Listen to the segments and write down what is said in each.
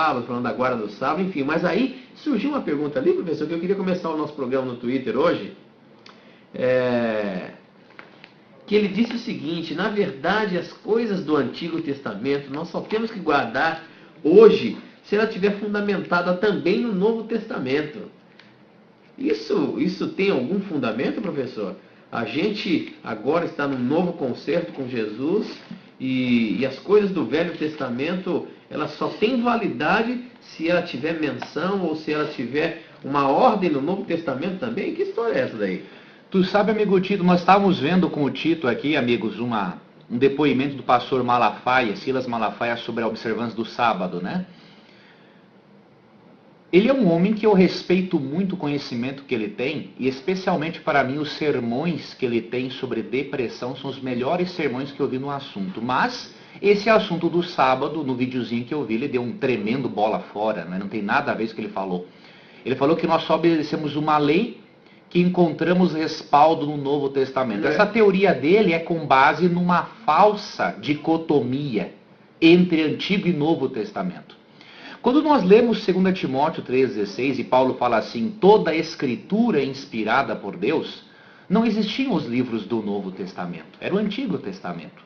sábado, falando da guarda do sábado, enfim. Mas aí surgiu uma pergunta ali, professor, que eu queria começar o nosso programa no Twitter hoje. Que ele disse o seguinte: na verdade, as coisas do Antigo Testamento nós só temos que guardar hoje se ela estiver fundamentada também no Novo Testamento. Isso tem algum fundamento, professor? A gente agora está num novo concerto com Jesus e as coisas do Velho Testamento, elas só têm validade se ela tiver menção ou se ela tiver uma ordem no Novo Testamento também? Que história é essa daí? Tu sabe, amigo Tito, nós estávamos vendo com o Tito aqui, amigos, um depoimento do pastor Malafaia, Silas Malafaia, sobre a observância do sábado, né? Ele é um homem que eu respeito muito o conhecimento que ele tem, e especialmente para mim os sermões que ele tem sobre depressão são os melhores sermões que eu vi no assunto. Mas esse assunto do sábado, no videozinho que eu vi, ele deu um tremendo bola fora, né? Não tem nada a ver com o que ele falou. Ele falou que nós só obedecemos uma lei que encontramos respaldo no Novo Testamento. Essa teoria dele é com base numa falsa dicotomia entre Antigo e Novo Testamento. Quando nós lemos 2 Timóteo 3,16 e Paulo fala assim: toda a escritura é inspirada por Deus, não existiam os livros do Novo Testamento, era o Antigo Testamento.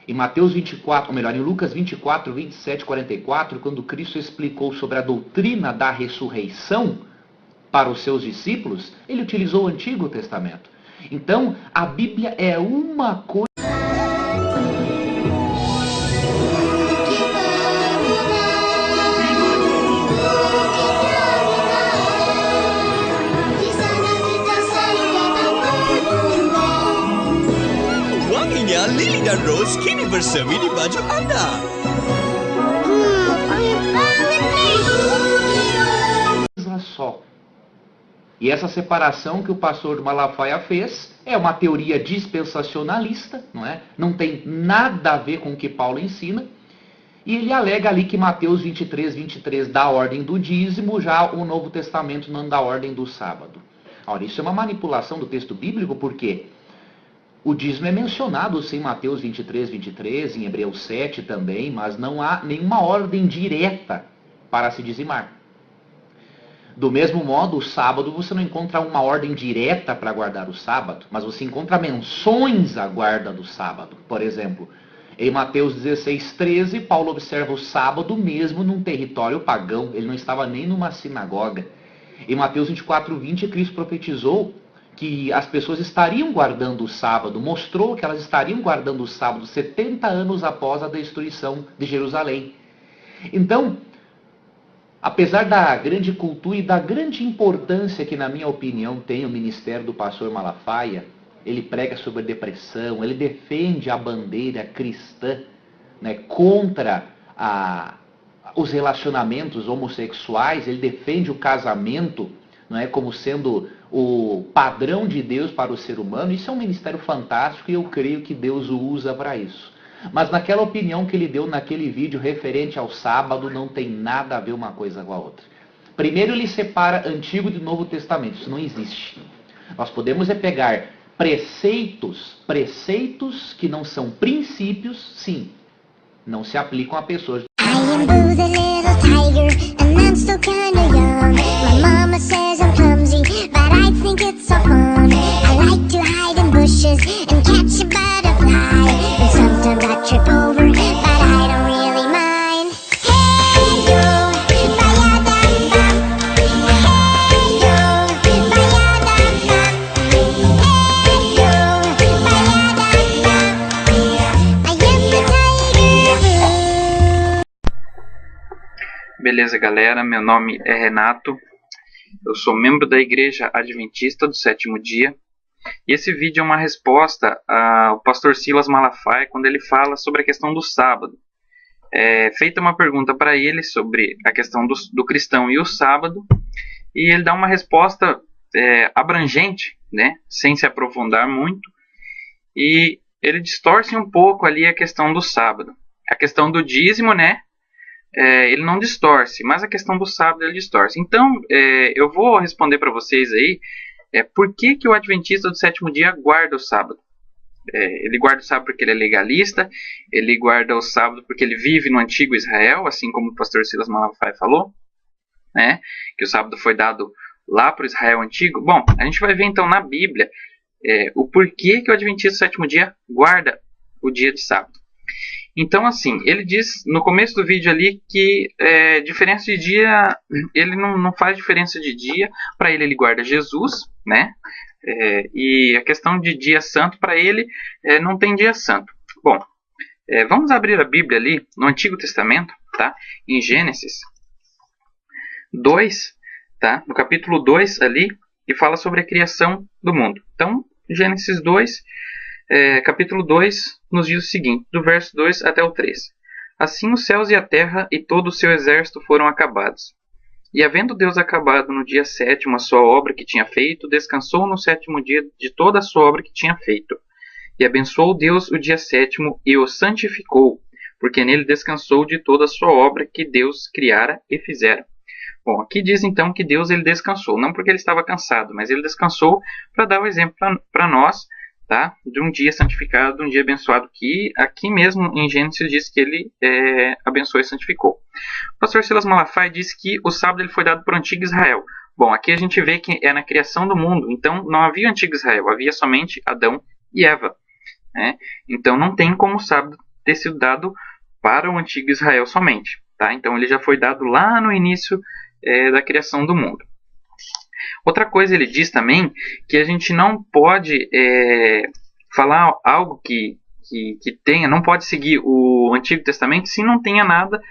Em Mateus 24, ou melhor, em Lucas 24, 27, 44, quando Cristo explicou sobre a doutrina da ressurreição para os seus discípulos, ele utilizou o Antigo Testamento. Então, a Bíblia é uma coisa. Wanginya Lily dan Rose kini bersemi di baju Anda. Só. E essa separação que o pastor Malafaia fez é uma teoria dispensacionalista, não é? Não tem nada a ver com o que Paulo ensina. E ele alega ali que Mateus 23, 23 dá a ordem do dízimo, já o Novo Testamento não dá a ordem do sábado. Ora, isso é uma manipulação do texto bíblico, porque o dízimo é mencionado sim em Mateus 23, 23, em Hebreus 7 também, mas não há nenhuma ordem direta para se dizimar. Do mesmo modo, o sábado você não encontra uma ordem direta para guardar o sábado, mas você encontra menções à guarda do sábado. Por exemplo, em Mateus 16, 13, Paulo observa o sábado mesmo num território pagão, ele não estava nem numa sinagoga. Em Mateus 24, 20, Cristo profetizou que as pessoas estariam guardando o sábado, mostrou que elas estariam guardando o sábado 70 anos após a destruição de Jerusalém. Então, apesar da grande cultura e da grande importância que, na minha opinião, tem o ministério do pastor Malafaia, ele prega sobre a depressão, ele defende a bandeira cristã, né, contra os relacionamentos homossexuais, ele defende o casamento, não é, como sendo o padrão de Deus para o ser humano. Isso é um ministério fantástico e eu creio que Deus o usa para isso. Mas naquela opinião que ele deu naquele vídeo referente ao sábado, não tem nada a ver uma coisa com a outra. Primeiro ele separa Antigo e Novo Testamento, isso não existe. Nós podemos pegar preceitos que não são princípios, sim, não se aplicam a pessoas. I am Boo the little tiger, and I'm still kinda young. My mama says I'm clumsy, but I think it's so fun. I like to hide in bushes and catch a butterfly, and sometimes I trip over, but I don't really mind. Hey yo, bayada bam. Hey yo, bayada bam. Hey yo, bayada bam. I am the tiger. Beleza, galera, meu nome é Renato, eu sou membro da Igreja Adventista do Sétimo Dia, e esse vídeo é uma resposta ao pastor Silas Malafaia quando ele fala sobre a questão do sábado. É feita uma pergunta para ele sobre a questão do cristão e o sábado, e ele dá uma resposta abrangente, né, sem se aprofundar muito, e ele distorce um pouco ali a questão do sábado. A questão do dízimo, né, ele não distorce, mas a questão do sábado ele distorce. Então, eu vou responder para vocês aí por que o Adventista do Sétimo Dia guarda o sábado. Ele guarda o sábado porque ele é legalista, ele guarda o sábado porque ele vive no antigo Israel, assim como o pastor Silas Malafaia falou, né? Que o sábado foi dado lá para o Israel antigo. Bom, a gente vai ver então na Bíblia o porquê que o Adventista do sétimo dia guarda o dia de sábado. Então, assim, ele diz no começo do vídeo ali que diferença de dia, ele não faz diferença de dia. Para ele guarda Jesus, né? E a questão de dia santo, para ele, não tem dia santo. Bom, vamos abrir a Bíblia ali no Antigo Testamento, tá? Em Gênesis 2, tá? No capítulo 2 ali, e fala sobre a criação do mundo. Então, Gênesis 2, capítulo 2, nos diz o seguinte, do verso 2 até o 3. Assim os céus e a terra e todo o seu exército foram acabados. E havendo Deus acabado no dia sétimo a sua obra que tinha feito, descansou no sétimo dia de toda a sua obra que tinha feito. E abençoou Deus o dia sétimo e o santificou, porque nele descansou de toda a sua obra que Deus criara e fizera. Bom, aqui diz então que Deus ele descansou, não porque ele estava cansado, mas ele descansou para dar o exemplo para nós, tá? De um dia santificado, de um dia abençoado, que aqui mesmo em Gênesis diz que ele abençoou e santificou. O pastor Silas Malafaia diz que o sábado ele foi dado para o antigo Israel. Bom, aqui a gente vê que é na criação do mundo, então não havia antigo Israel, havia somente Adão e Eva, né? Então não tem como o sábado ter sido dado para o antigo Israel somente, tá? Então ele já foi dado lá no início da criação do mundo. Outra coisa ele diz também que a gente não pode falar algo que tenha, não pode seguir o Antigo Testamento se não tenha nada,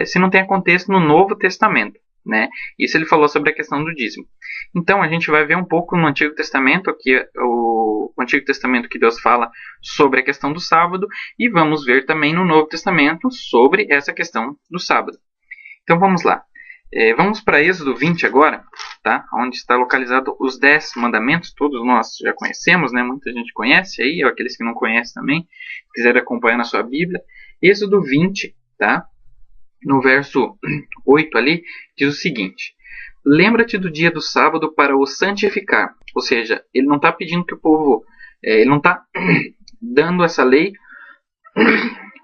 se não tenha contexto no Novo Testamento, né? Isso ele falou sobre a questão do dízimo. Então a gente vai ver um pouco no Antigo Testamento, aqui o Antigo Testamento que Deus fala sobre a questão do sábado, e vamos ver também no Novo Testamento sobre essa questão do sábado. Então vamos lá. Vamos para Êxodo 20 agora, tá? Onde está localizado os 10 mandamentos, todos nós já conhecemos, né? Muita gente conhece aí, ou aqueles que não conhecem também, quiserem acompanhar na sua Bíblia. Êxodo 20, tá? No verso 8 ali, diz o seguinte: lembra-te do dia do sábado para o santificar. Ou seja, ele não está pedindo que o povo, ele não está dando essa lei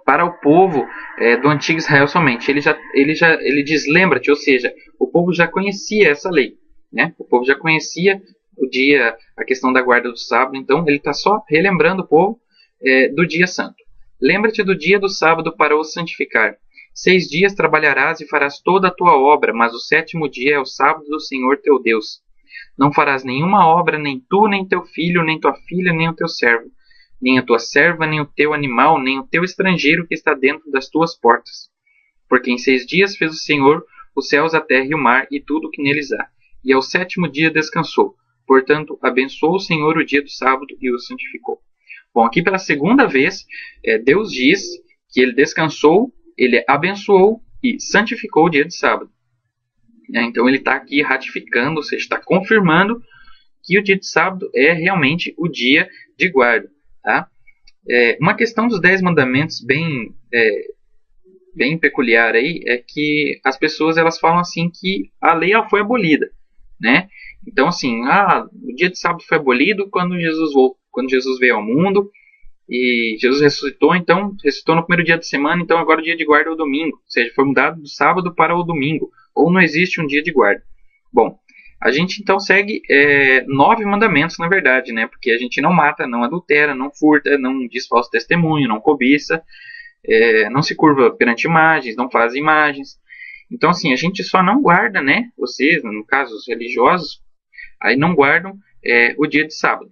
para o povo do antigo Israel somente. Ele diz, lembra-te, ou seja, o povo já conhecia essa lei, né? O povo já conhecia o dia, a questão da guarda do sábado, então ele está só relembrando o povo do dia santo. Lembra-te do dia do sábado para o santificar. 6 dias trabalharás e farás toda a tua obra, mas o 7º dia é o sábado do Senhor teu Deus. Não farás nenhuma obra, nem tu, nem teu filho, nem tua filha, nem o teu servo, nem a tua serva, nem o teu animal, nem o teu estrangeiro que está dentro das tuas portas. Porque em 6 dias fez o Senhor os céus, a terra e o mar, e tudo o que neles há. E ao 7º dia descansou. Portanto, abençoou o Senhor o dia do sábado e o santificou. Bom, aqui pela segunda vez, Deus diz que ele descansou, ele abençoou e santificou o dia de sábado. Então ele está aqui ratificando, ou seja, está confirmando que o dia de sábado é realmente o dia de guarda. Tá? Uma questão dos 10 mandamentos bem peculiar aí é que as pessoas elas falam assim que a lei ela foi abolida, né? Então assim, o dia de sábado foi abolido quando Jesus veio ao mundo e Jesus ressuscitou, então ressuscitou no primeiro dia de semana, então agora o dia de guarda é o domingo, ou seja, foi mudado do sábado para o domingo, ou não existe um dia de guarda. Bom, a gente então segue 9 mandamentos, na verdade, né? Porque a gente não mata, não adultera, não furta, não diz falso testemunho, não cobiça, não se curva perante imagens, não faz imagens. Então, assim, a gente só não guarda, né? Vocês, no caso, os religiosos, aí não guardam o dia de sábado.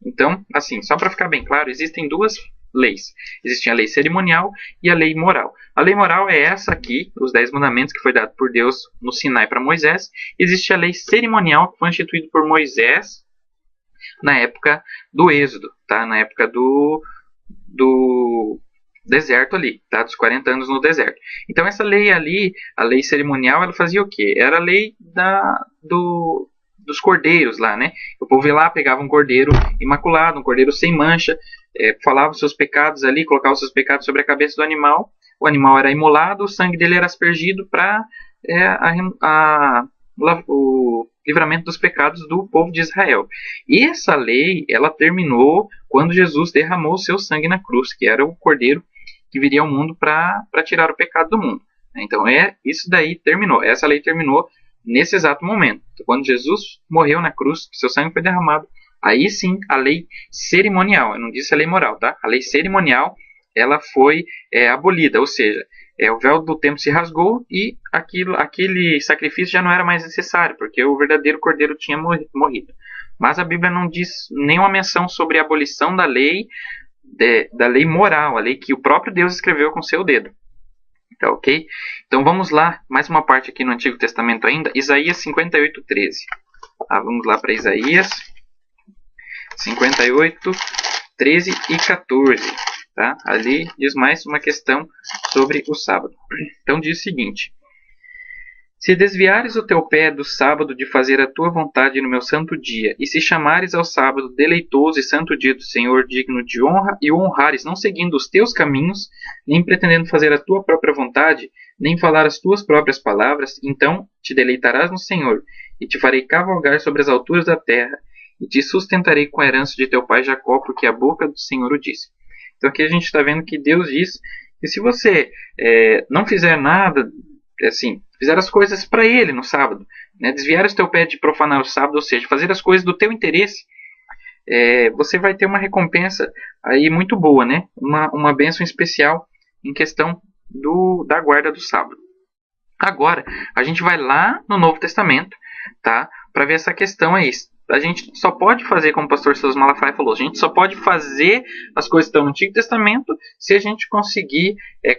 Então, assim, só para ficar bem claro, existem 2 leis. Existe a lei cerimonial e a lei moral. A lei moral é essa aqui, os 10 mandamentos que foi dado por Deus no Sinai para Moisés. Existe a lei cerimonial que foi instituída por Moisés na época do Êxodo, tá? Na época do deserto ali, tá? Dos 40 anos no deserto. Então essa lei ali, a lei cerimonial, ela fazia o quê? Era a lei dos cordeiros lá, né? O povo ia lá, pegava um cordeiro imaculado, um cordeiro sem mancha, falava os seus pecados ali, colocava os seus pecados sobre a cabeça do animal, o animal era imolado, o sangue dele era aspergido para o livramento dos pecados do povo de Israel. E essa lei, ela terminou quando Jesus derramou o seu sangue na cruz, que era o cordeiro que viria ao mundo para tirar o pecado do mundo. Então, isso daí terminou. Essa lei terminou nesse exato momento. Quando Jesus morreu na cruz, seu sangue foi derramado, aí sim a lei cerimonial, eu não disse a lei moral, tá? A lei cerimonial, ela foi abolida, ou seja, o véu do templo se rasgou e aquele sacrifício já não era mais necessário, porque o verdadeiro cordeiro tinha morrido. Mas a Bíblia não diz nenhuma menção sobre a abolição da lei moral, a lei que o próprio Deus escreveu com seu dedo. Tá, ok? Então vamos lá, mais uma parte aqui no Antigo Testamento ainda, Isaías 58:13. Vamos lá para Isaías 58:13 e 14. Tá? Ali diz mais uma questão sobre o sábado. Então diz o seguinte: se desviares o teu pé do sábado de fazer a tua vontade no meu santo dia, e se chamares ao sábado deleitoso e santo dia do Senhor, digno de honra, e o honrares, não seguindo os teus caminhos, nem pretendendo fazer a tua própria vontade, nem falar as tuas próprias palavras, então te deleitarás no Senhor, e te farei cavalgar sobre as alturas da terra, e te sustentarei com a herança de teu pai Jacó, porque a boca do Senhor o disse. Então aqui a gente está vendo que Deus diz que se você não fizer nada, assim, fizer as coisas para Ele no sábado, né, desviar o teu pé de profanar o sábado, ou seja, fazer as coisas do teu interesse, você vai ter uma recompensa aí muito boa, né? Uma bênção especial em questão da guarda do sábado. Agora, a gente vai lá no Novo Testamento, tá? Para ver essa questão aí. A gente só pode fazer, como o pastor Silas Malafaia falou, a gente só pode fazer as coisas que estão no Antigo Testamento se a gente conseguir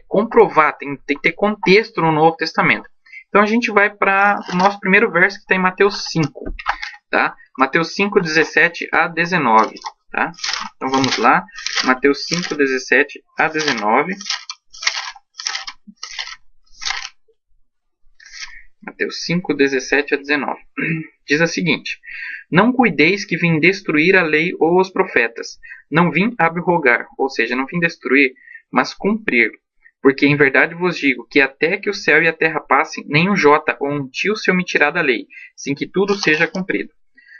comprovar, tem que ter contexto no Novo Testamento. Então a gente vai para o nosso primeiro verso que está em Mateus 5. Tá? Mateus 5, 17 a 19. Tá? Então vamos lá. Mateus 5, 17 a 19. Mateus 5, 17 a 19. Diz a seguinte: não cuideis que vim destruir a lei ou os profetas. Não vim abrogar, ou seja, não vim destruir, mas cumprir. Porque em verdade vos digo que até que o céu e a terra passem, nem um jota ou um tio se omitirá da lei, sem que tudo seja cumprido.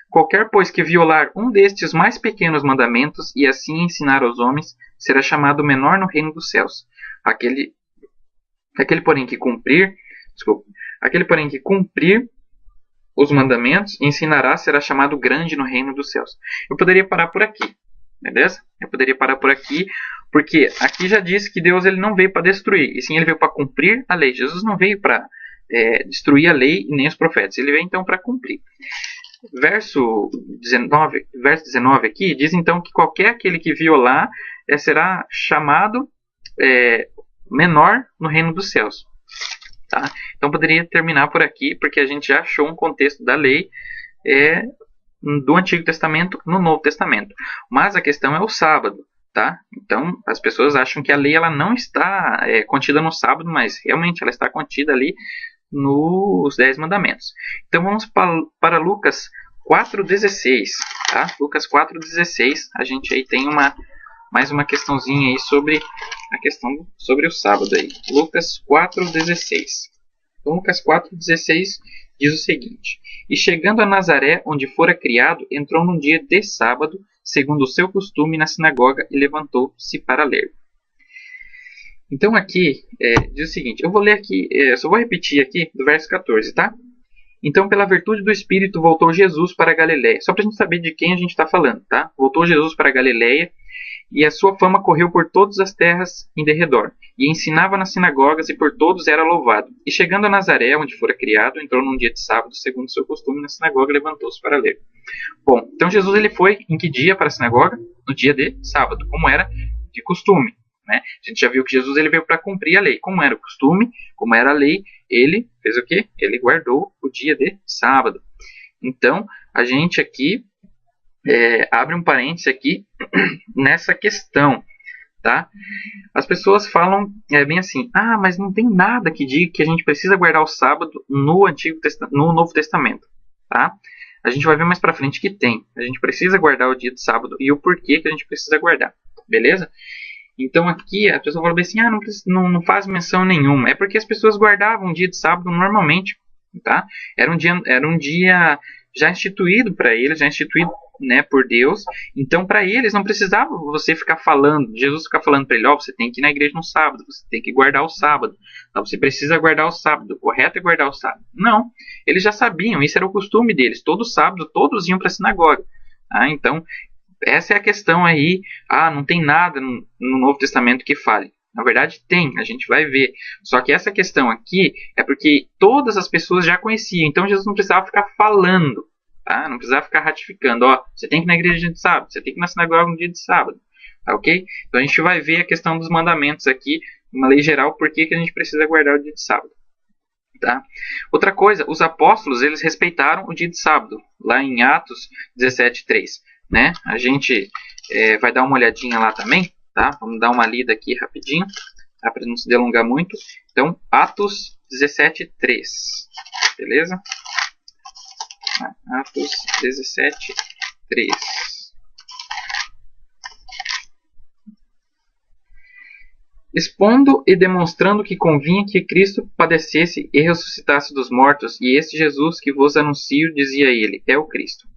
Qualquer, pois, que violar um destes mais pequenos mandamentos e assim ensinar aos homens, será chamado menor no reino dos céus. Aquele porém que cumprir os mandamentos e ensinará, será chamado grande no reino dos céus. Eu poderia parar por aqui, beleza? Eu poderia parar por aqui, porque aqui já diz que Deus ele não veio para destruir, e sim ele veio para cumprir a lei. Jesus não veio para destruir a lei e nem os profetas, ele veio então para cumprir. Verso 19 aqui diz então que qualquer aquele que violar será chamado menor no reino dos céus. Tá? Então poderia terminar por aqui, porque a gente já achou um contexto da lei do Antigo Testamento no Novo Testamento. Mas a questão é o sábado. Tá? Então as pessoas acham que a lei ela não está contida no sábado, mas realmente ela está contida ali nos 10 mandamentos. Então vamos para Lucas 4,16. Tá? Lucas 4,16. A gente aí tem mais uma questãozinha aí sobre a questão sobre o sábado aí. Lucas 4,16. Então, Lucas 4,16 diz o seguinte: e chegando a Nazaré, onde fora criado, entrou num dia de sábado, segundo o seu costume, na sinagoga, e levantou-se para ler. Então aqui diz o seguinte, eu vou ler aqui, só vou repetir aqui do verso 14, tá? Então, pela virtude do Espírito, voltou Jesus para a Galiléia. Só para a gente saber de quem a gente está falando, tá? Voltou Jesus para a Galiléia, e a sua fama correu por todas as terras em derredor, e ensinava nas sinagogas, e por todos era louvado. E chegando a Nazaré, onde fora criado, entrou num dia de sábado, segundo o seu costume, na sinagoga, e levantou-se para ler. Bom, então Jesus ele foi em que dia para a sinagoga? No dia de sábado, como era de costume. Né? A gente já viu que Jesus ele veio para cumprir a lei. Como era o costume, como era a lei, ele fez o quê? Ele guardou o dia de sábado. Então, a gente aqui abre um parêntese aqui nessa questão. Tá? As pessoas falam bem assim, mas não tem nada que diga que a gente precisa guardar o sábado no Novo Testamento. Tá? A gente vai ver mais para frente que tem. A gente precisa guardar o dia de sábado e o porquê que a gente precisa guardar. Beleza? Então aqui a pessoa fala bem assim, não faz menção nenhuma. É porque as pessoas guardavam o dia de sábado normalmente. tá? Era um dia já instituído para eles, já instituído, né, por Deus. Então, para eles, não precisava você ficar falando, Jesus ficar falando para ele, ó, você tem que ir na igreja no sábado, você tem que guardar o sábado, então, você precisa guardar o sábado, o correto é guardar o sábado. Não, eles já sabiam, isso era o costume deles, todo sábado todos iam para a sinagoga. Tá? Então, essa é a questão aí, não tem nada no Novo Testamento que fale. Na verdade tem, a gente vai ver. Só que essa questão aqui é porque todas as pessoas já conheciam. Então Jesus não precisava ficar falando, tá? Não precisava ficar ratificando. Ó, você tem que ir na igreja no dia de sábado, você tem que ir na sinagoga no dia de sábado. Tá, ok? Então a gente vai ver a questão dos mandamentos aqui, uma lei geral, por que a gente precisa guardar o dia de sábado. Tá? Outra coisa, os apóstolos eles respeitaram o dia de sábado, lá em Atos 17:3. Né? A gente vai dar uma olhadinha lá também. Tá? Vamos dar uma lida aqui rapidinho, tá? Para não se delongar muito. Então, Atos 17:3, beleza? Atos 17:3. Expondo e demonstrando que convinha que Cristo padecesse e ressuscitasse dos mortos, e este Jesus que vos anuncio, dizia ele, é o Cristo.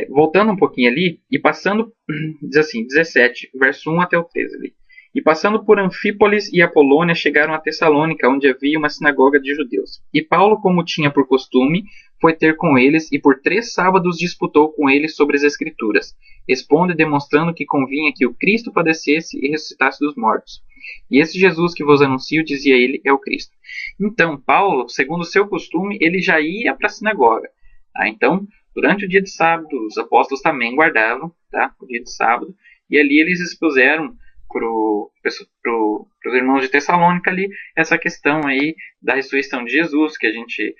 Voltando um pouquinho ali, e passando, diz assim, 17, verso 1 até o 13 ali. E passando por Anfípolis e Apolônia, chegaram a Tessalônica, onde havia uma sinagoga de judeus. E Paulo, como tinha por costume, foi ter com eles, e por 3 sábados disputou com eles sobre as Escrituras, expondo e demonstrando que convinha que o Cristo padecesse e ressuscitasse dos mortos. E esse Jesus que vos anuncio, dizia ele, é o Cristo. Então, Paulo, segundo o seu costume, ele já ia para a sinagoga. Então, durante o dia de sábado, os apóstolos também guardavam, tá, o dia de sábado, e ali eles expuseram para os irmãos de Tessalônica ali essa questão aí da ressurreição de Jesus, que a gente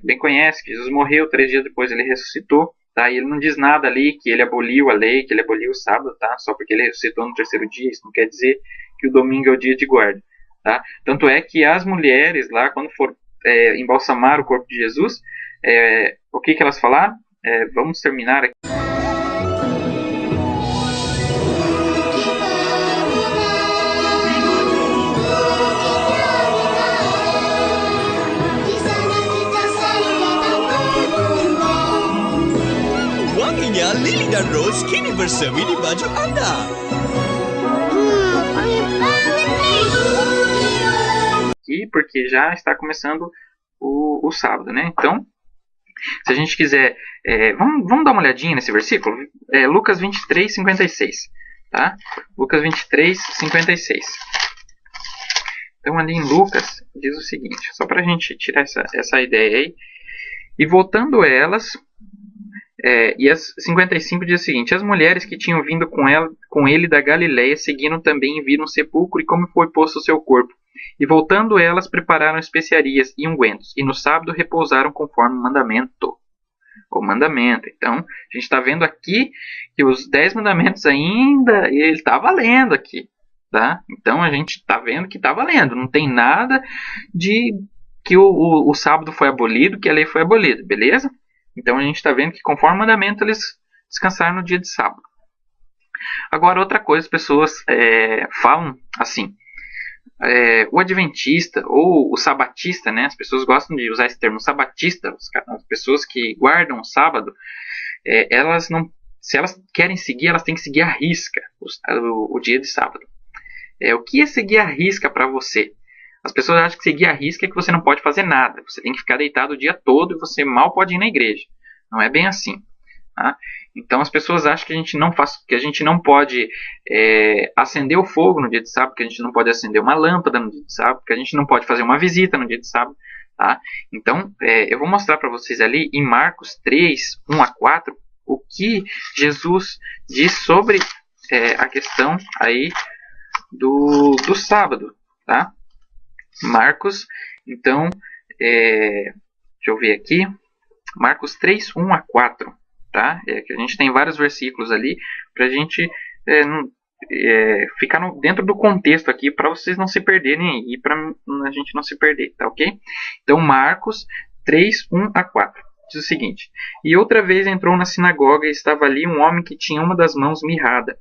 bem conhece, que Jesus morreu, 3 dias depois ele ressuscitou, tá, e ele não diz nada ali que ele aboliu a lei, que ele aboliu o sábado, tá, só porque ele ressuscitou no 3º dia, isso não quer dizer que o domingo é o dia de guarda, tá, tanto é que as mulheres lá, quando for embalsamar o corpo de Jesus, o que elas falaram? Vamos terminar aqui. Wanginya lili dan rose kini bersemi di baju Anda. Aqui porque já está começando o sábado, né? Então, se a gente quiser, vamos dar uma olhadinha nesse versículo, Lucas 23:56, tá? Lucas 23:56. Então ali em Lucas diz o seguinte, só para a gente tirar essa ideia aí, e voltando elas, e as 55 diz o seguinte, as mulheres que tinham vindo com ele da Galileia seguiram também e viram o sepulcro e como foi posto o seu corpo. E voltando elas, prepararam especiarias e ungüentos, e no sábado repousaram conforme o mandamento. O mandamento. Então, a gente está vendo aqui que os 10 mandamentos ainda, ele está valendo aqui. Tá? Então, a gente está vendo que está valendo. Não tem nada de que o sábado foi abolido, que a lei foi abolida. Beleza? Então, a gente está vendo que conforme o mandamento, eles descansaram no dia de sábado. Agora, outra coisa, as pessoas falam assim... o adventista ou o sabatista, né? As pessoas gostam de usar esse termo sabatista, as pessoas que guardam o sábado, elas não, se elas querem seguir, elas têm que seguir à risca o dia de sábado. O que é seguir à risca para você? As pessoas acham que seguir à risca é que você não pode fazer nada, você tem que ficar deitado o dia todo e você mal pode ir na igreja. Não é bem assim. Tá? Então as pessoas acham que a gente não pode acender o fogo no dia de sábado, que a gente não pode acender uma lâmpada no dia de sábado, que a gente não pode fazer uma visita no dia de sábado. Tá? Então eu vou mostrar para vocês ali em Marcos 3:1-4 o que Jesus diz sobre a questão aí do sábado. Tá? Marcos, então, deixa eu ver aqui, Marcos 3:1-4. Tá? Que a gente tem vários versículos ali para a gente ficar dentro do contexto aqui para vocês não se perderem e para a gente não se perder, tá ok? Então Marcos 3:1-4 diz o seguinte: E outra vez entrou na sinagoga e estava ali um homem que tinha uma das mãos mirrada,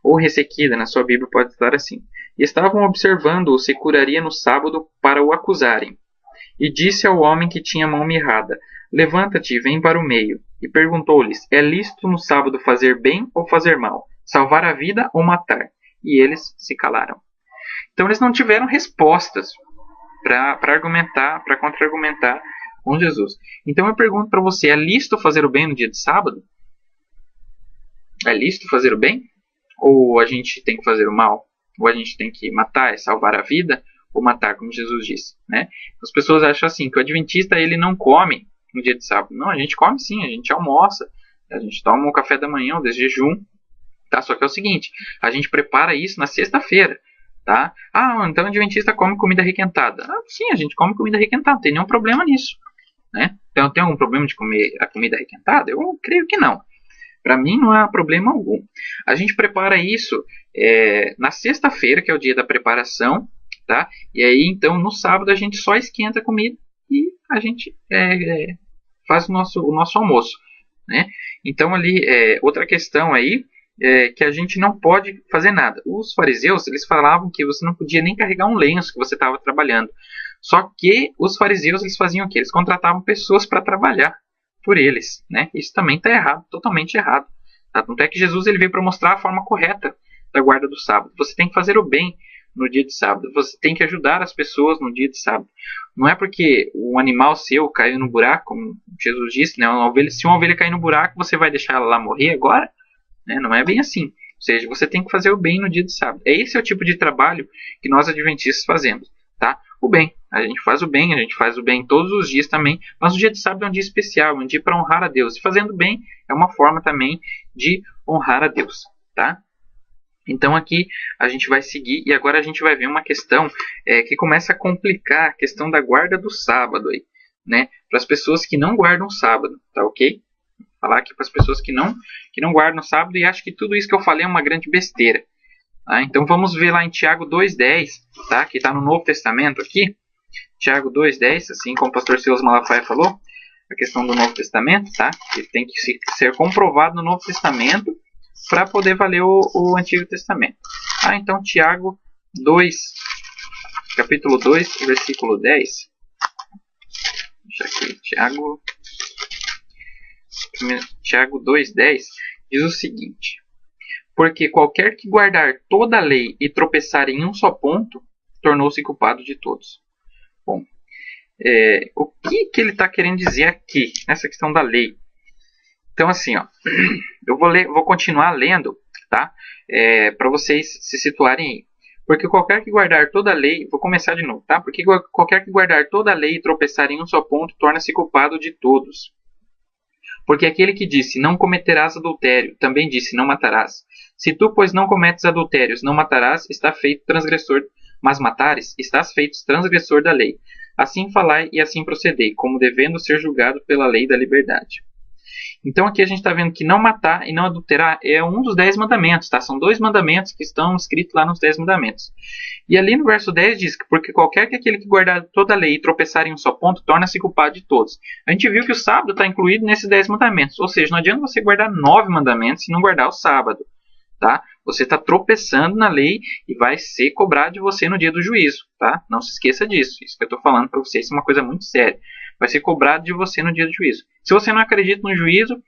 ou ressequida, na sua Bíblia pode estar assim, e estavam observando-o se curaria no sábado para o acusarem. E disse ao homem que tinha a mão mirrada: Levanta-te e vem para o meio. E perguntou-lhes: É lícito no sábado fazer bem ou fazer mal? Salvar a vida ou matar? E eles se calaram. Então eles não tiveram respostas para argumentar, para contra-argumentar com Jesus. Então eu pergunto para você: é lícito fazer o bem no dia de sábado? É lícito fazer o bem? Ou a gente tem que fazer o mal? Ou a gente tem que matar, salvar a vida? Ou matar, como Jesus disse, né? As pessoas acham assim, que o adventista ele não come no dia de sábado. Não, a gente come sim, a gente almoça, a gente toma um café da manhã, de jejum, tá? Só que é o seguinte, a gente prepara isso na sexta-feira, tá? Ah, então o adventista come comida requentada. Ah, sim, a gente come comida requentada, não tem nenhum problema nisso, né? Então tem algum problema de comer a comida requentada? Eu creio que não. Para mim não há problema algum. A gente prepara isso na sexta-feira, que é o dia da preparação, tá? E aí, então, no sábado a gente só esquenta a comida e a gente faz o nosso almoço, né? Então, ali, outra questão aí é que a gente não pode fazer nada. Os fariseus, eles falavam que você não podia nem carregar um lenço que você estava trabalhando. Só que os fariseus, eles faziam o quê? Eles contratavam pessoas para trabalhar por eles, né? Isso também está errado, totalmente errado. Tá? Tanto é que Jesus ele veio para mostrar a forma correta da guarda do sábado. Você tem que fazer o bem no dia de sábado. Você tem que ajudar as pessoas no dia de sábado. Não é porque um animal seu caiu no buraco, como Jesus disse, né? Se uma ovelha cair no buraco, você vai deixar ela lá morrer agora? Né? Não é bem assim. Ou seja, você tem que fazer o bem no dia de sábado. Esse é o tipo de trabalho que nós adventistas fazemos. Tá? O bem. A gente faz o bem todos os dias também, mas o dia de sábado é um dia especial, um dia para honrar a Deus. E fazendo bem é uma forma também de honrar a Deus. Tá? Então aqui a gente vai seguir e agora a gente vai ver uma questão que começa a complicar a questão da guarda do sábado, aí, né? Para as pessoas que não guardam o sábado, tá ok? Vou falar aqui para as pessoas que não guardam o sábado e acham que tudo isso que eu falei é uma grande besteira. Tá? Então vamos ver lá em Tiago 2,10, tá? Que está no Novo Testamento aqui. Tiago 2,10, assim como o pastor Silas Malafaia falou, a questão do Novo Testamento, tá? Ele tem que ser comprovado no Novo Testamento para poder valer o Antigo Testamento. Então Tiago 2, capítulo 2, versículo 10. Deixa aqui, Tiago 2,10 diz o seguinte: Porque qualquer que guardar toda a lei e tropeçar em um só ponto, tornou-se culpado de todos. Bom, o que ele está querendo dizer aqui, nessa questão da lei? Então, assim, ó, eu vou continuar lendo, tá? Para vocês se situarem aí. Porque qualquer que guardar toda a lei, vou começar de novo, tá? Porque qualquer que guardar toda a lei e tropeçar em um só ponto, torna-se culpado de todos. Porque aquele que disse, não cometerás adultério, também disse, não matarás. Se tu, pois, não cometes adultérios, não matarás, está feito transgressor, mas matares, estás feito transgressor da lei. Assim falai e assim procedei, como devendo ser julgado pela lei da liberdade. Então aqui a gente está vendo que não matar e não adulterar é um dos 10 mandamentos, tá? São 2 mandamentos que estão escritos lá nos 10 mandamentos. E ali no verso 10 diz que porque qualquer que aquele que guardar toda a lei e tropeçar em um só ponto, torna-se culpado de todos. A gente viu que o sábado está incluído nesses 10 mandamentos, ou seja, não adianta você guardar 9 mandamentos e não guardar o sábado. Tá? Você está tropeçando na lei e vai ser cobrado de você no dia do juízo. Tá? Não se esqueça disso. Isso que eu estou falando para vocês é uma coisa muito séria. Vai ser cobrado de você no dia do juízo. Se você não acredita no juízo,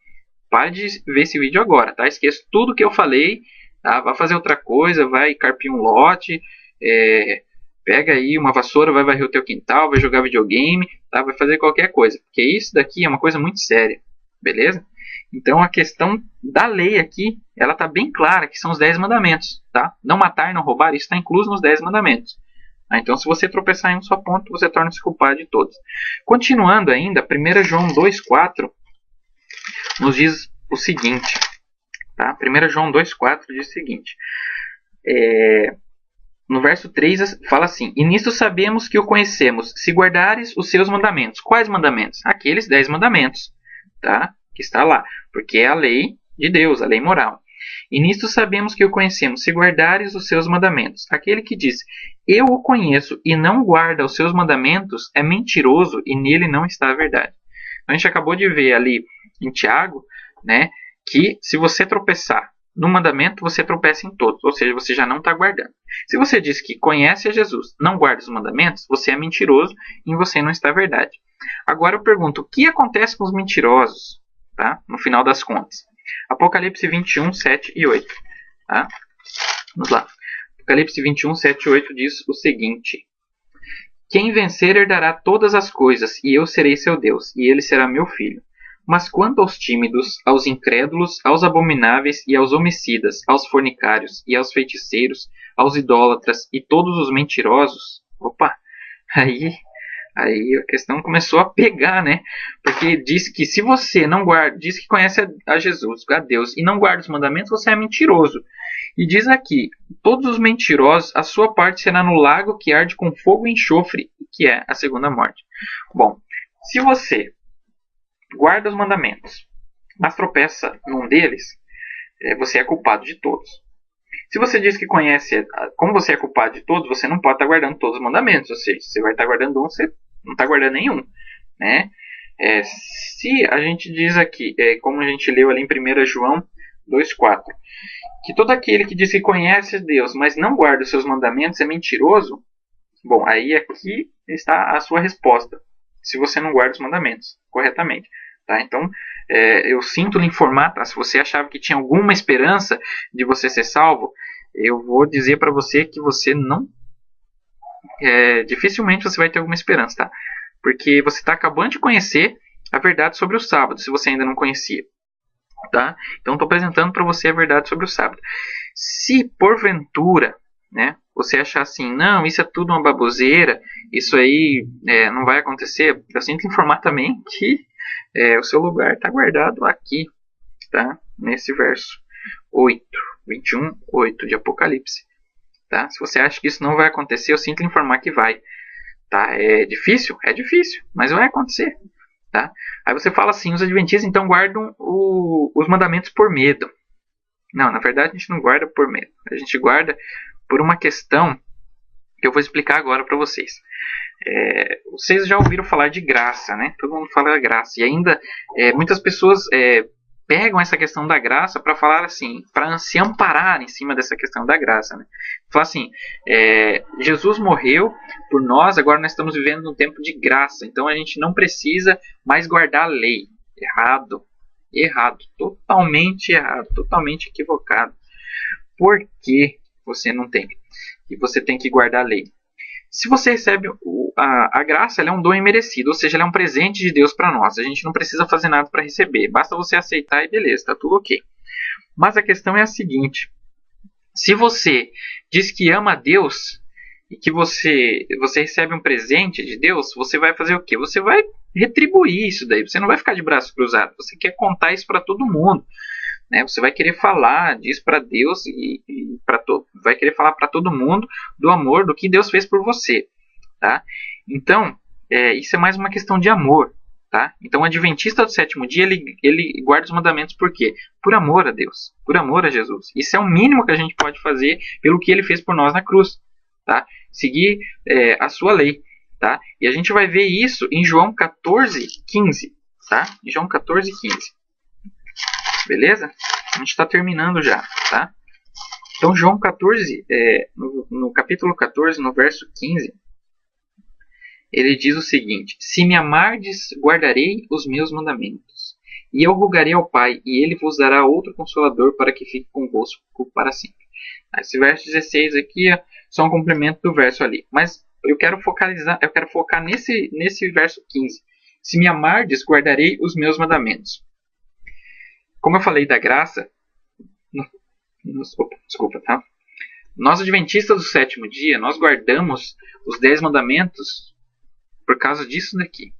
pare de ver esse vídeo agora. Tá? Esqueça tudo que eu falei. Tá? Vai fazer outra coisa, vai carpir um lote, pega aí uma vassoura, vai varrer o teu quintal, vai jogar videogame, tá? Vai fazer qualquer coisa. Porque isso daqui é uma coisa muito séria. Beleza? Então a questão da lei aqui, ela está bem clara, que são os 10 mandamentos. Tá? Não matar e não roubar, isso está incluso nos 10 mandamentos. Então se você tropeçar em um só ponto, você torna-se culpado de todos. Continuando ainda, 1 João 2,4 nos diz o seguinte. Tá? 1 João 2,4 diz o seguinte. No verso 3 fala assim: E nisto sabemos que o conhecemos, se guardares os seus mandamentos. Quais mandamentos? Aqueles 10 mandamentos. Tá? Que está lá, porque é a lei de Deus, a lei moral. E nisto sabemos que o conhecemos, se guardares os seus mandamentos. Aquele que diz, eu o conheço e não guarda os seus mandamentos, é mentiroso e nele não está a verdade. Então, a gente acabou de ver ali em Tiago, né, que se você tropeçar no mandamento, você tropeça em todos, ou seja, você já não está guardando. Se você diz que conhece a Jesus, não guarda os mandamentos, você é mentiroso e em você não está a verdade. Agora eu pergunto, o que acontece com os mentirosos, tá? No final das contas? Apocalipse 21, 7 e 8. Tá? Vamos lá. Apocalipse 21, 7 e 8 diz o seguinte: quem vencer herdará todas as coisas, e eu serei seu Deus, e ele será meu filho. Mas quanto aos tímidos, aos incrédulos, aos abomináveis e aos homicidas, aos fornicários e aos feiticeiros, aos idólatras e todos os mentirosos, opa, aí a questão começou a pegar, né? Porque diz que se você não guarda, diz que conhece a Jesus, a Deus, e não guarda os mandamentos, você é mentiroso. E diz aqui, todos os mentirosos, a sua parte será no lago que arde com fogo e enxofre, que é a segunda morte. Bom, se você guarda os mandamentos, mas tropeça num deles, você é culpado de todos. Se você diz que conhece, como você é culpado de todos, você não pode estar guardando todos os mandamentos. Ou seja, você vai estar guardando um, você não está guardando nenhum. Né? Se a gente diz aqui, como a gente leu ali em 1 João 2,4, que todo aquele que diz que conhece Deus, mas não guarda os seus mandamentos, é mentiroso. Bom, aí aqui está a sua resposta, se você não guarda os mandamentos corretamente. Tá? Então, eu sinto lhe informar, tá? Se você achava que tinha alguma esperança de você ser salvo, eu vou dizer para você que você não... dificilmente você vai ter alguma esperança, tá? Porque você está acabando de conhecer a verdade sobre o sábado, se você ainda não conhecia. Tá? Então, estou apresentando para você a verdade sobre o sábado. Se, porventura, né, você achar assim, não, isso é tudo uma baboseira, isso aí não vai acontecer, eu sinto informar também que o seu lugar está guardado aqui, tá? Nesse verso 8, 21, 8 de Apocalipse. Tá? Se você acha que isso não vai acontecer, eu sinto informar que vai. Tá? É difícil? É difícil, mas vai acontecer. Tá? Aí você fala assim, os adventistas então guardam os mandamentos por medo. Não, na verdade a gente não guarda por medo. A gente guarda por uma questão que eu vou explicar agora para vocês. Vocês já ouviram falar de graça, né? Todo mundo fala da graça. E ainda muitas pessoas pegam essa questão da graça para falar assim, para se amparar em cima dessa questão da graça, né? Falar assim, Jesus morreu por nós, agora nós estamos vivendo num tempo de graça, então a gente não precisa mais guardar a lei. Errado, totalmente errado, totalmente equivocado. Por que você não tem? E você tem que guardar a lei. Se você recebe a graça, ela é um dom imerecido, ou seja, ela é um presente de Deus para nós. A gente não precisa fazer nada para receber, basta você aceitar e beleza, está tudo ok. Mas a questão é a seguinte: se você diz que ama a Deus e que você recebe um presente de Deus, você vai fazer o quê? Você vai retribuir isso daí, você não vai ficar de braço cruzado, você quer contar isso para todo mundo. Né? Você vai querer falar disso para Deus e vai querer falar para todo mundo do amor, do que Deus fez por você. Tá? Então, isso é mais uma questão de amor. Tá? Então, o adventista do sétimo dia, ele guarda os mandamentos por quê? Por amor a Deus, por amor a Jesus. Isso é o mínimo que a gente pode fazer pelo que ele fez por nós na cruz. Tá? Seguir a sua lei. Tá? E a gente vai ver isso em João 14:15. Tá? Em João 14:15. Beleza? A gente está terminando já, tá? Então, João 14, no capítulo 14, no verso 15, ele diz o seguinte: se me amardes, guardarei os meus mandamentos, e eu rogarei ao Pai, e ele vos dará outro consolador para que fique convosco para sempre. Esse verso 16 aqui é só um complemento do verso ali, mas eu quero focar nesse verso 15. Se me amardes, guardarei os meus mandamentos. Como eu falei da graça, desculpa, tá? Nós adventistas do sétimo dia, nós guardamos os 10 mandamentos por causa disso daqui.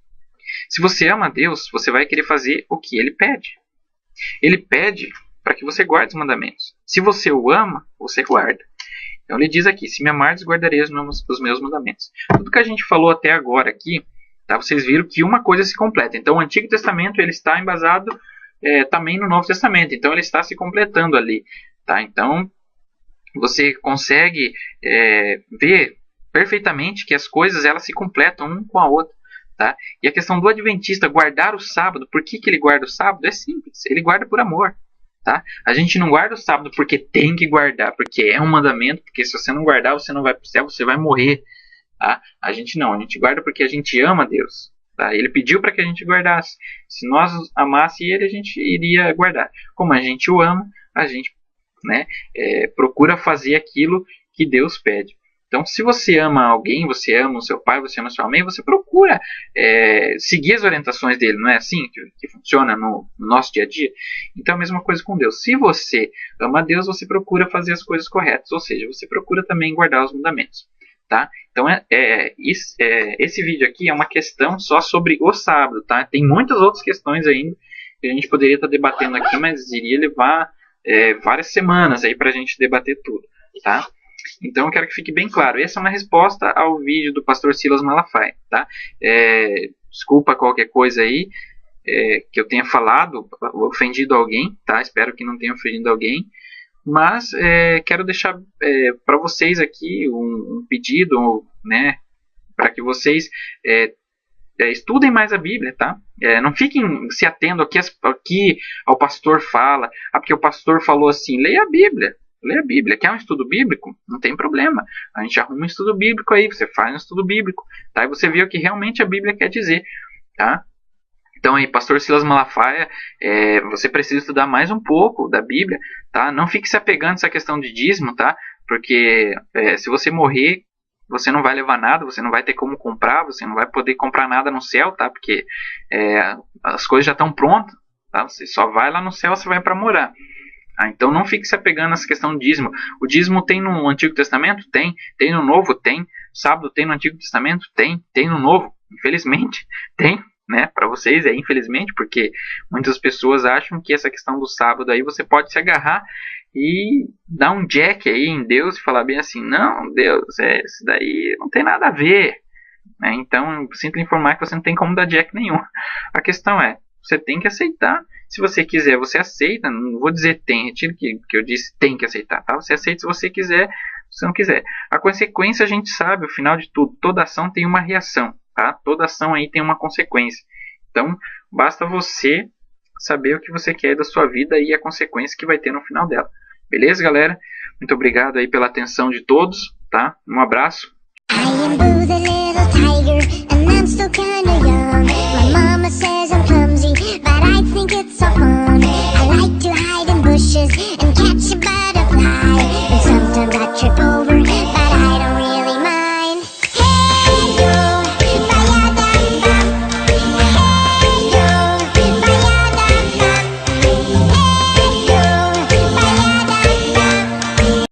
Se você ama a Deus, você vai querer fazer o que Ele pede. Ele pede para que você guarde os mandamentos. Se você o ama, você guarda. Então ele diz aqui, se me amardes, guardarei os meus mandamentos. Tudo que a gente falou até agora aqui, tá? Vocês viram que uma coisa se completa. Então o Antigo Testamento ele está embasado também no Novo Testamento, então ele está se completando ali, tá? Então você consegue ver perfeitamente que as coisas elas se completam um com a outra, tá? E a questão do adventista guardar o sábado, por que ele guarda o sábado? É simples, ele guarda por amor, tá? A gente não guarda o sábado porque tem que guardar, porque é um mandamento, porque se você não guardar, você não vai para o céu, você vai morrer, tá? A gente não, a gente guarda porque a gente ama Deus, tá? Ele pediu para que a gente guardasse. Se nós amássemos ele, a gente iria guardar. Como a gente o ama, a gente, né, procura fazer aquilo que Deus pede. Então, se você ama alguém, você ama o seu pai, você ama a sua mãe, você procura seguir as orientações dele. Não é assim que funciona no nosso dia a dia? Então, a mesma coisa com Deus. Se você ama Deus, você procura fazer as coisas corretas. Ou seja, você procura também guardar os mandamentos. Tá? Então, esse vídeo aqui é uma questão só sobre o sábado. Tá? Tem muitas outras questões ainda que a gente poderia estar debatendo aqui, mas iria levar várias semanas aí para a gente debater tudo. Tá? Então eu quero que fique bem claro, essa é uma resposta ao vídeo do pastor Silas Malafaia, tá? Desculpa qualquer coisa aí que eu tenha falado, ofendido alguém, tá? Espero que não tenha ofendido alguém, mas quero deixar para vocês aqui um pedido, né? Para que vocês estudem mais a Bíblia, tá? Não fiquem se atendo aqui ao pastor fala, porque o pastor falou assim, leia a Bíblia. Lê a Bíblia. Quer um estudo bíblico? Não tem problema. A gente arruma um estudo bíblico aí. Você faz um estudo bíblico. Tá? E você vê o que realmente a Bíblia quer dizer. Tá? Então aí, pastor Silas Malafaia, você precisa estudar mais um pouco da Bíblia. Tá? Não fique se apegando a essa questão de dízimo. Tá? Porque se você morrer, você não vai levar nada. Você não vai ter como comprar. Você não vai poder comprar nada no céu. Tá? Porque as coisas já estão prontas. Tá? Você só vai lá no céu, você vai para morar. Então não fique se apegando nessa questão de dízimo. O dízimo tem no Antigo Testamento? Tem. Tem no Novo? Tem. Sábado tem no Antigo Testamento? Tem. Tem no Novo? Infelizmente tem, né? Para vocês infelizmente, porque muitas pessoas acham que essa questão do sábado aí você pode se agarrar e dar um jack aí em Deus e falar bem assim, não, Deus, isso daí não tem nada a ver. Então sinto informar que você não tem como dar jack nenhum. A questão você tem que aceitar. Se você quiser, você aceita. Não vou dizer tem, retiro que eu disse tem que aceitar. Tá? Você aceita se você quiser, se não quiser. A consequência a gente sabe, o final de tudo. Toda ação tem uma reação. Tá? Toda ação aí tem uma consequência. Então, basta você saber o que você quer da sua vida e a consequência que vai ter no final dela. Beleza, galera? Muito obrigado aí pela atenção de todos. Tá? Um abraço.